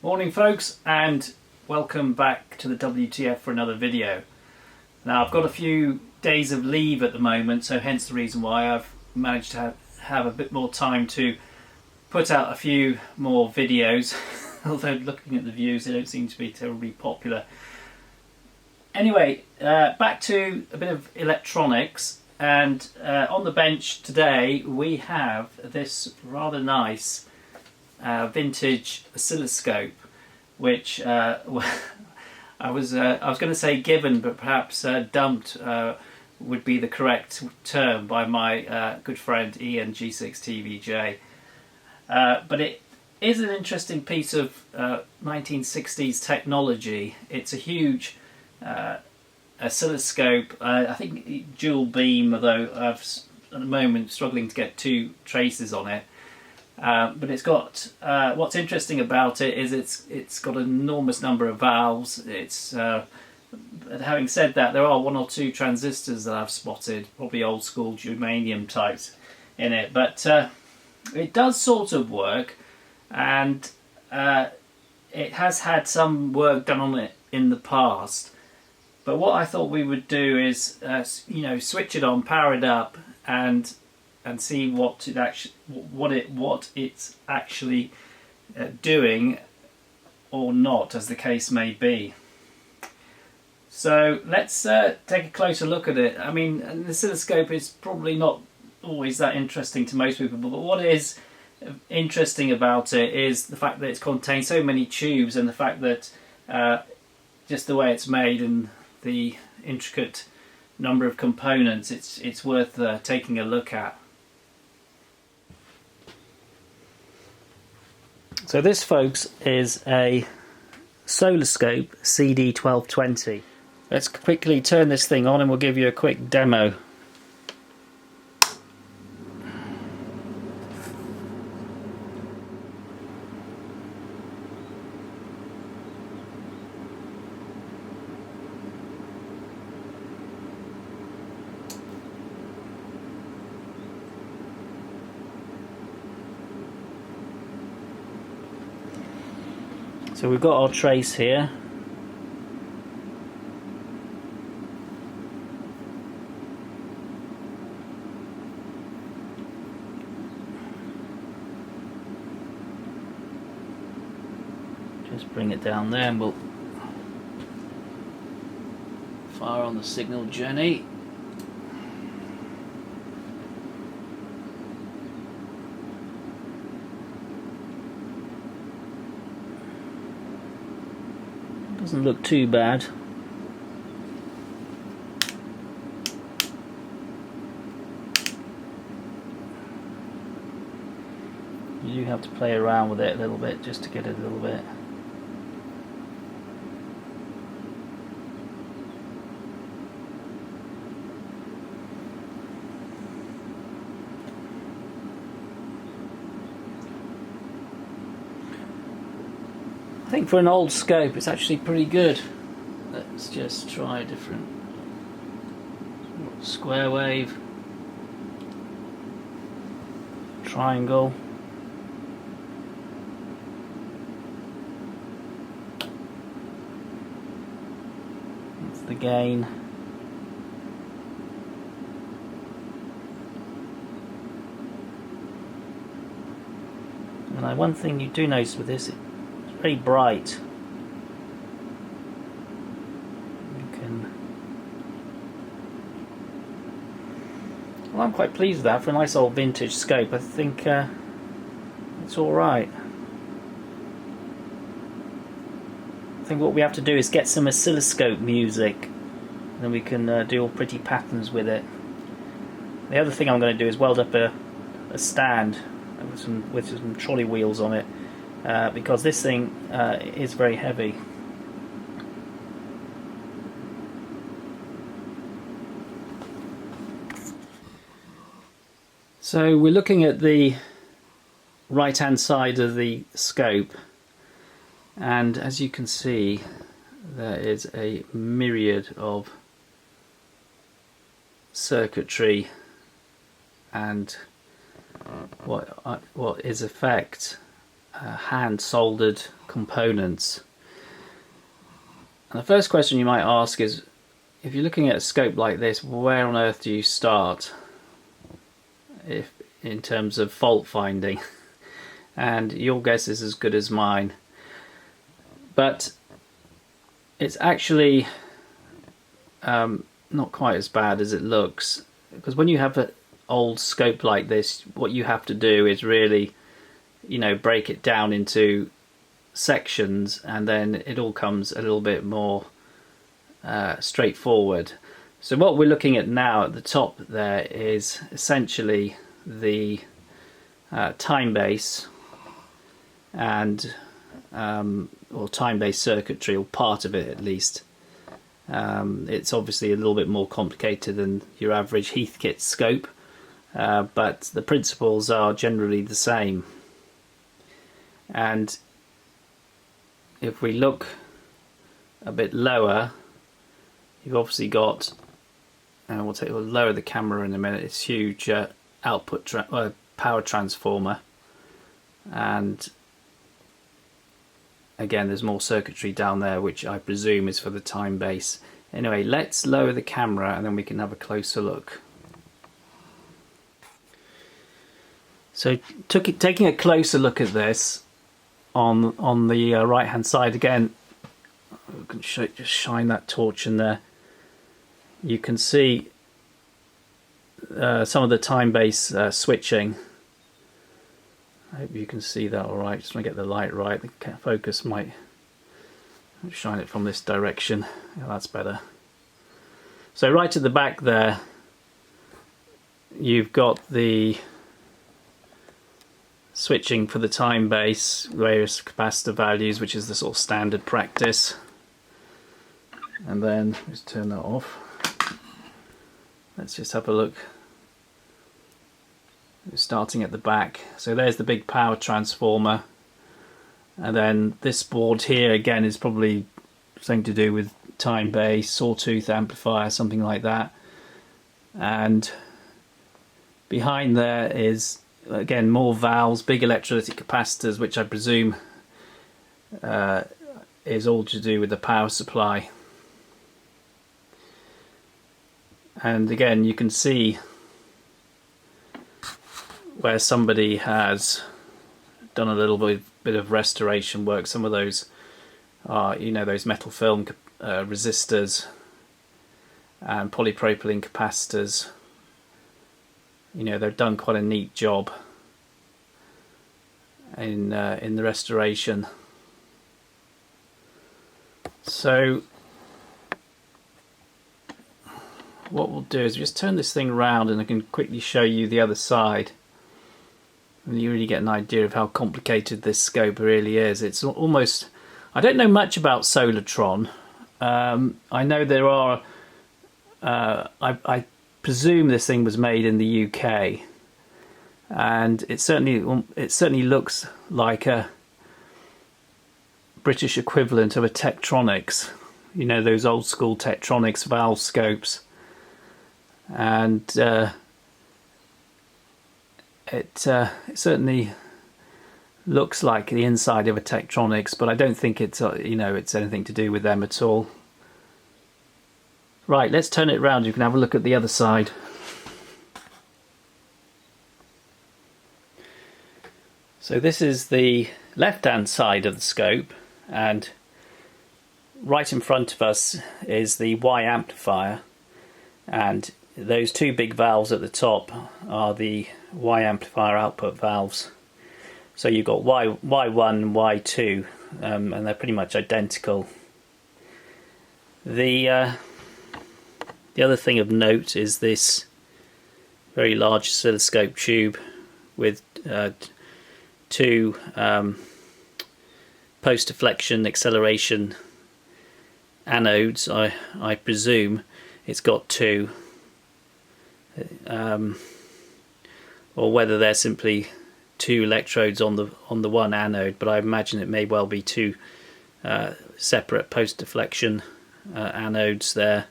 Morning folks, and welcome back to the WTF for another video. Now I've got a few days of leave at the moment, so hence the reason why I've managed to have a bit more time to put out a few more videos although looking at the views they don't seem to be terribly popular. Anyway, back to a bit of electronics, and on the bench today we have this rather nice vintage oscilloscope, which I was going to say given, but perhaps dumped would be the correct term by my good friend Ian G6TVJ. But it is an interesting piece of 1960s technology. It's a huge oscilloscope. I think dual beam, although I've at the moment struggling to get two traces on it. But it's got what's interesting about it is it's got an enormous number of valves. But having said that, there are one or two transistors that I've spotted, probably old school germanium types in it. But it does sort of work, and it has had some work done on it in the past. But what I thought we would do is, switch it on, power it up, and see what it's actually doing or not, as the case may be. So let's take a closer look at it. I mean, the oscilloscope is probably not always that interesting to most people, but what is interesting about it is the fact that it contains so many tubes, and the fact that just the way it's made and the intricate number of components, it's worth taking a look at. So this, folks, is a Oscilloscope CD1220. Let's quickly turn this thing on and we'll give you a quick demo. So we've got our trace here. Just bring it down there and we'll fire on the signal journey. Doesn't look too bad. You do have to play around with it a little bit just to get it a little bit. I think for an old scope it's actually pretty good. Let's just try a different square wave, triangle. That's the gain. And one thing you do notice with this, very bright. Well, I'm quite pleased with that for a nice old vintage scope. I think it's all right. I think what we have to do is get some oscilloscope music, then we can do all pretty patterns with it. The other thing I'm going to do is weld up a stand with some trolley wheels on it. Because this thing is very heavy. So we're looking at the right hand side of the scope, and as you can see there is a myriad of circuitry and what is in effect hand soldered components. And the first question you might ask is, if you're looking at a scope like this, where on earth do you start if in terms of fault finding? And your guess is as good as mine. But it's actually not quite as bad as it looks, because when you have an old scope like this, what you have to do is really, you know, break it down into sections, and then it all comes a little bit more straightforward. So what we're looking at now at the top there is essentially the time base and or time-based circuitry, or part of it at least. It's obviously a little bit more complicated than your average Heathkit scope, but the principles are generally the same. And if we look a bit lower, you've obviously got, and we'll lower the camera in a minute, it's huge output power transformer, and again there's more circuitry down there which I presume is for the time base. Anyway, let's lower the camera and then we can have a closer look. So taking a closer look at this on the right hand side again, I can just shine that torch in there. You can see some of the time base switching. I hope you can see that all right. Just want to get the light right. The focus might shine it from this direction. Yeah, that's better. So right at the back there, you've got the switching for the time base, various capacitor values, which is the sort of standard practice. And then let's turn that off. Let's just have a look. Starting at the back, so there's the big power transformer, and then this board here again is probably something to do with time base, sawtooth amplifier, something like that. And behind there is again more valves, big electrolytic capacitors, which I presume is all to do with the power supply. And again you can see where somebody has done a little bit of restoration work. Some of those are, you know, those metal film resistors and polypropylene capacitors. You know, they've done quite a neat job in the restoration. So what we'll do is just turn this thing around and I can quickly show you the other side. And you really get an idea of how complicated this scope really is. It's almost, I don't know much about Solartron. I know there are, I presume this thing was made in the UK, and it certainly looks like a British equivalent of a Tektronix, you know, those old school Tektronix valve scopes. And it certainly looks like the inside of a Tektronix, but I don't think it's you know, it's anything to do with them at all. Right, let's turn it around. You can have a look at the other side. So this is the left-hand side of the scope, and right in front of us is the Y amplifier, and those two big valves at the top are the Y amplifier output valves. So you've got Y1 and Y2, and they're pretty much identical. The other thing of note is this very large oscilloscope tube with two post-deflection acceleration anodes. I presume it's got two. Or whether they're simply two electrodes on the one anode, but I imagine it may well be two separate post-deflection anodes there.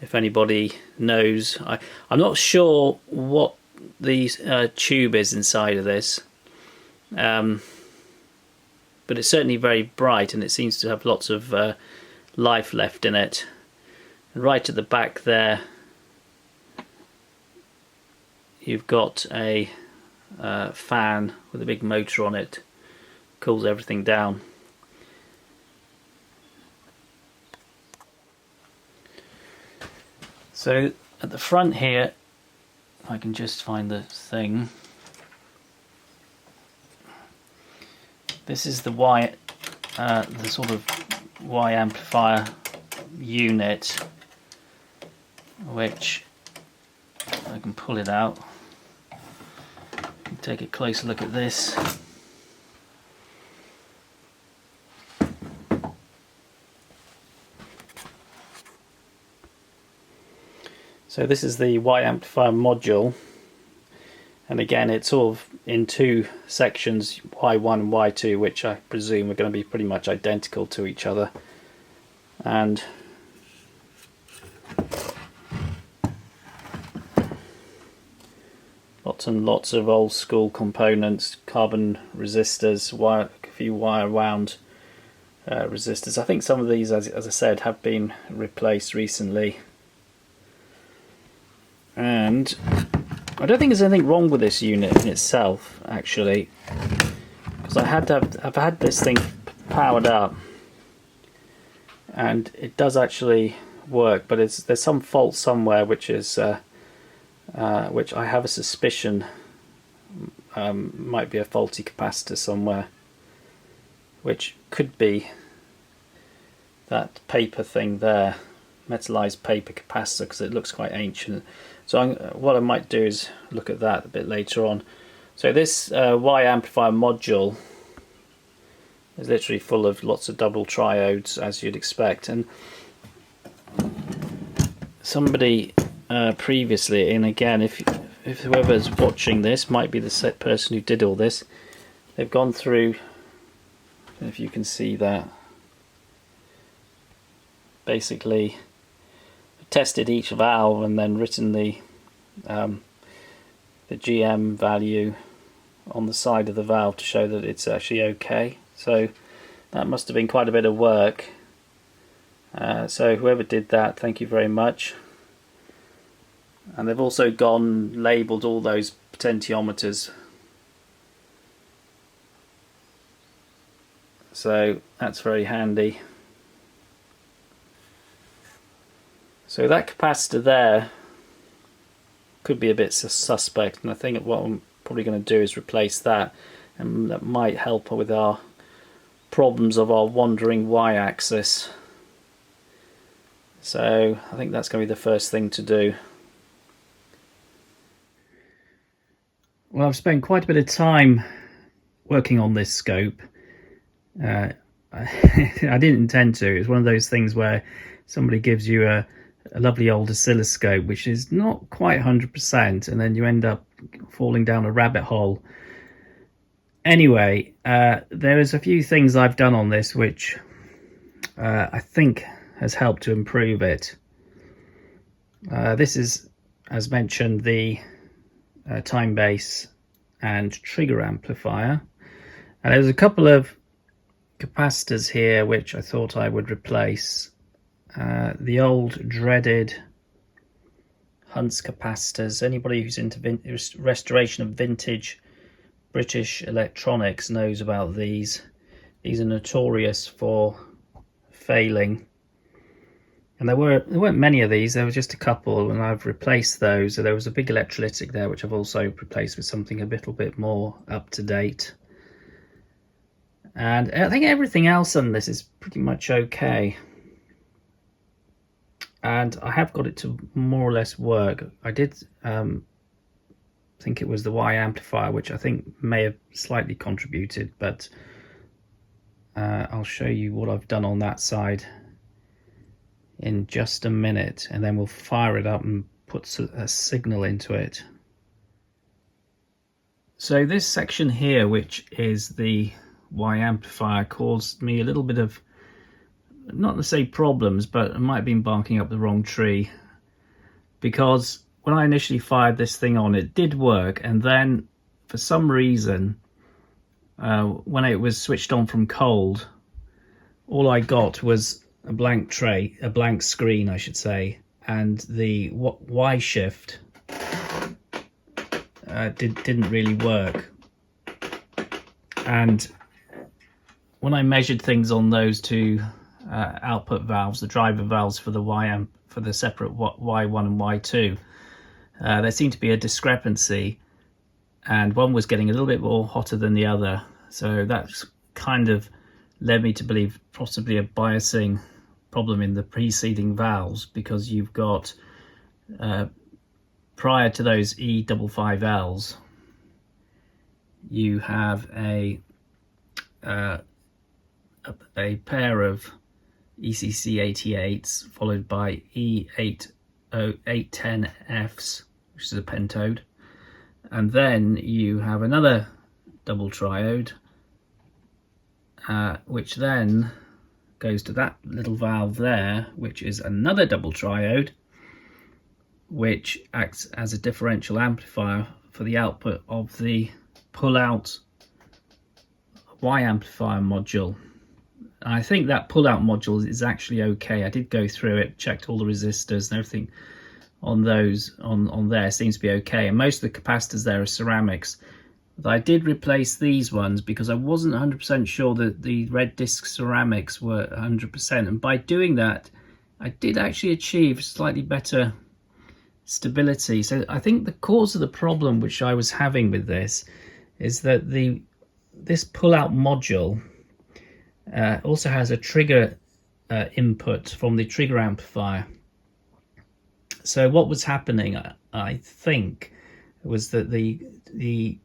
If anybody knows, I'm not sure what the tube is inside of this. but it's certainly very bright and it seems to have lots of life left in it. And right at the back there you've got a fan with a big motor on it, cools everything down. So at the front here, if I can just find the thing, this is the the sort of Y amplifier unit, which I can pull it out. Take a closer look at this. So this is the Y amplifier module, and again it's sort of in two sections, Y1 and Y2, which I presume are going to be pretty much identical to each other. And lots and lots of old school components, carbon resistors, a few wire wound resistors. I think some of these, as I said, have been replaced recently. And I don't think there's anything wrong with this unit in itself, actually, because I've had this thing powered up and it does actually work, but there's some fault somewhere, which is which I have a suspicion might be a faulty capacitor somewhere, which could be that paper thing there, metallized paper capacitor, because it looks quite ancient. So what I might do is look at that a bit later on. So this Y amplifier module is literally full of lots of double triodes, as you'd expect. And somebody previously, and again, if whoever's watching this might be the set person who did all this, they've gone through, I don't know if you can see that, basically tested each valve and then written the GM value on the side of the valve to show that it's actually okay. So that must have been quite a bit of work. So whoever did that, thank you very much. And they've also labelled all those potentiometers. So that's very handy. So that capacitor there could be a bit suspect, and I think what I'm probably going to do is replace that, and that might help with our problems of our wandering y-axis. So I think that's going to be the first thing to do. Well, I've spent quite a bit of time working on this scope. I didn't intend to. It's one of those things where somebody gives you a lovely old oscilloscope which is not quite 100%, and then you end up falling down a rabbit hole. Anyway, there is a few things I've done on this which I think has helped to improve it. This is, as mentioned, the time base and trigger amplifier, and there's a couple of capacitors here which I thought I would replace. The old dreaded Hunt's capacitors. Anybody who's into restoration of vintage British electronics knows about these. These are notorious for failing, and there weren't many of these. There was just a couple, and I've replaced those. So there was a big electrolytic there which I've also replaced with something a little bit more up to date. And I think everything else on this is pretty much okay. And I have got it to more or less work. I did think it was the Y amplifier which I think may have slightly contributed, but I'll show you what I've done on that side in just a minute, and then we'll fire it up and put a signal into it. So this section here, which is the Y amplifier, caused me a little bit of, not to say problems, but I might have been barking up the wrong tree, because when I initially fired this thing on, it did work, and then for some reason when it was switched on from cold, all I got was a blank screen, I should say, and the Y shift didn't really work. And when I measured things on those two output valves, the driver valves for the for the separate Y1 and Y2, there seemed to be a discrepancy, and one was getting a little bit more hotter than the other. So that's kind of led me to believe possibly a biasing problem in the preceding valves, because you've got prior to those E55Ls, you have a pair of ECC88s followed by E810Fs, which is a pentode, and then you have another double triode, which then goes to that little valve there, which is another double triode, which acts as a differential amplifier for the output of the pull-out Y amplifier module. I think that pull-out module is actually okay. I did go through it, checked all the resistors and everything on those on there seems to be okay, and most of the capacitors there are ceramics. But I did replace these ones because I wasn't 100% sure that the red disc ceramics were 100%, and by doing that I did actually achieve slightly better stability. So I think the cause of the problem which I was having with this is that this pull-out module also has a trigger input from the trigger amplifier. So what was happening, I think, was that the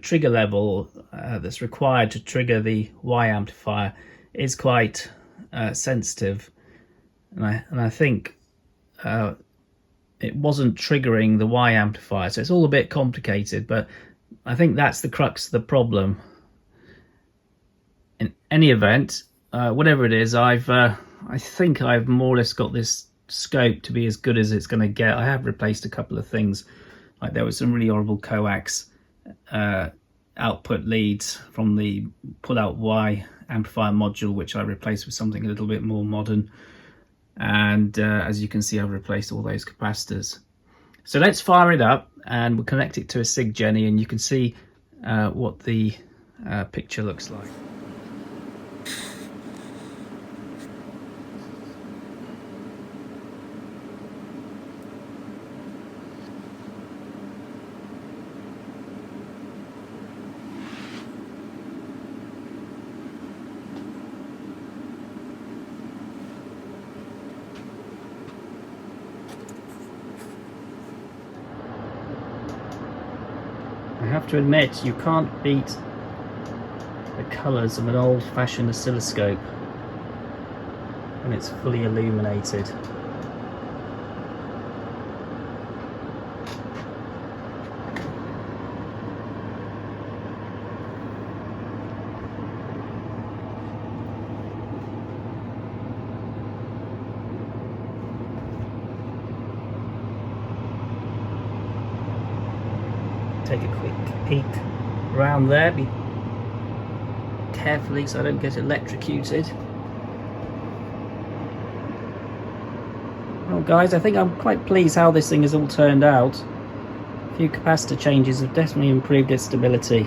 trigger level that's required to trigger the Y amplifier is quite sensitive, and I think it wasn't triggering the Y amplifier. So it's all a bit complicated, but I think that's the crux of the problem. In any event, whatever it is, I think I've more or less got this scope to be as good as it's going to get. I have replaced a couple of things, like there was some really horrible coax output leads from the pull-out Y amplifier module, which I replaced with something a little bit more modern, and as you can see, I've replaced all those capacitors. So let's fire it up and we'll connect it to a SIG Jenny, and you can see what the picture looks like. I have to admit, you can't beat the colours of an old-fashioned oscilloscope when it's fully illuminated. Take a quick peek around there, be carefully so I don't get electrocuted. Well guys, I think I'm quite pleased how this thing has all turned out. A few capacitor changes have definitely improved its stability.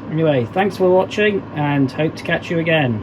Anyway, thanks for watching and hope to catch you again.